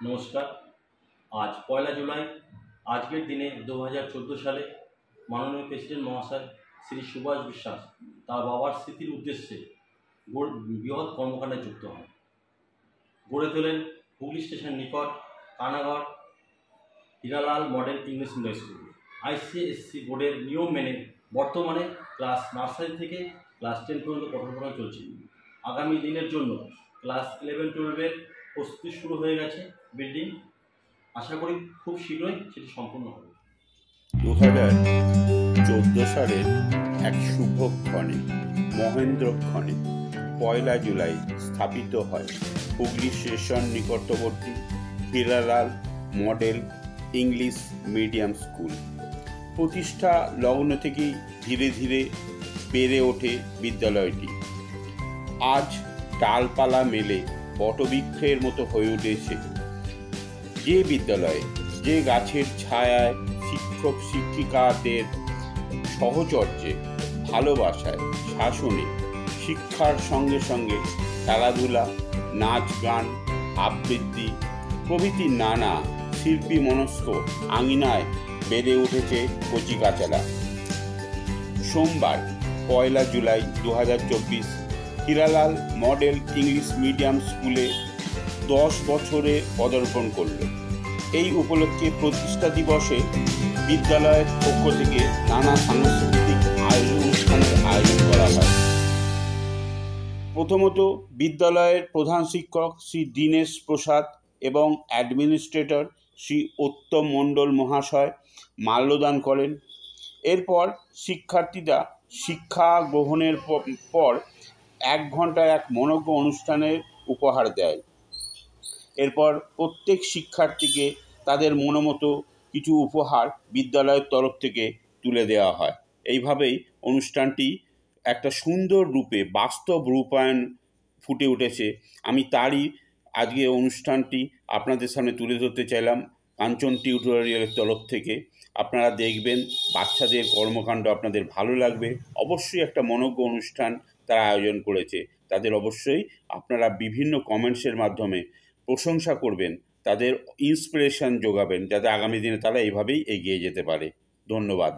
নমস্কার। আজ পয়লা জুলাই। আজকের দিনে 2014 সালে মাননীয় প্রেসিডেন্ট মহাশয় শ্রী সুভাষ বিশ্বাস তার বাবার স্মৃতির উদ্দেশ্যে বৃহৎ কর্মকাণ্ডে যুক্ত হন। গড়ে তোলেন হুগলি স্টেশন নিকট Kanagarh Hiralal model English medium school. ICSC বোর্ডের নিয়ম মেনে বর্তমানে ক্লাস নার্সারি থেকে ক্লাস 10 পর্যন্ত পঠনপাঠন চলছে। আগামী দিনের জন্য ক্লাস 11-12-এর প্রস্তুতি শুরু হয়ে গেছে। বিল্ডিং আশা করি খুব শীঘ্রই সেটি সম্পূর্ণ হবে। 2014 সালের এক শুভক্ষণে মহেন্দ্রক্ষণে পয়লা জুলাই স্থাপিত হয় হুগলি স্টেশন নিকটবর্তী Hiralal model English medium school. প্রতিষ্ঠা লগ্ন থেকেই ধীরে ধীরে বেড়ে ওঠে বিদ্যালয়টি। আজ ডালপালা মেলে বটবৃক্ষের মতো হয়ে উঠেছে। যে বিদ্যালয়ে, যে গাছের ছায়ায় শিক্ষক শিক্ষিকাদের সহচর্যে, ভালোবাসায়, শাসনে, শিক্ষার সঙ্গে সঙ্গে খেলাধুলা, নাচ গান, আবৃত্তি প্রভৃতি নানা শিল্পী মনস্ক আঙিনায় বেড়ে উঠেছে কচিকাচারা। সোমবার পয়লা জুলাই 2024 হীরালাল মডেল ইংলিশ মিডিয়াম স্কুলে 10 বছরে পদার্পণ করল। এই উপলক্ষে প্রতিষ্ঠা দিবসে বিদ্যালয়ের পক্ষ থেকে নানা সাংস্কৃতিক অনুষ্ঠানের আয়োজন করা হয়। প্রথমত বিদ্যালয়ের প্রধান শিক্ষক শ্রী দীনেশ প্রসাদ এবং অ্যাডমিনিস্ট্রেটর শ্রী উত্তম মণ্ডল মহাশয় মাল্যদান করেন। এরপর শিক্ষার্থীরা শিক্ষা গ্রহণের পর 1 ঘন্টা এক মনোজ্ঞ অনুষ্ঠানের উপহার দেয়। এরপর প্রত্যেক শিক্ষার্থীকে তাদের মনোমতো কিছু উপহার বিদ্যালয়ের তরফ থেকে তুলে দেওয়া হয়। এইভাবেই অনুষ্ঠানটি একটা সুন্দর রূপে বাস্তব রূপায়ণ ফুটে উঠেছে। আমি তারই আজকে অনুষ্ঠানটি আপনাদের সামনে তুলে ধরতে চাইলাম কাঞ্চন টিউটোরিয়ালের তরফ থেকে। আপনারা দেখবেন, বাচ্চাদের কর্মকাণ্ড আপনাদের ভালো লাগবে। অবশ্যই একটা মনোজ্ঞ অনুষ্ঠান তারা আয়োজন করেছে। তাদের অবশ্যই আপনারা বিভিন্ন কমেন্টসের মাধ্যমে প্রশংসা করবেন, তাদের ইন্সপিরেশন যোগাবেন, যাতে আগামী দিনে তারা এইভাবেই এগিয়ে যেতে পারে। ধন্যবাদ।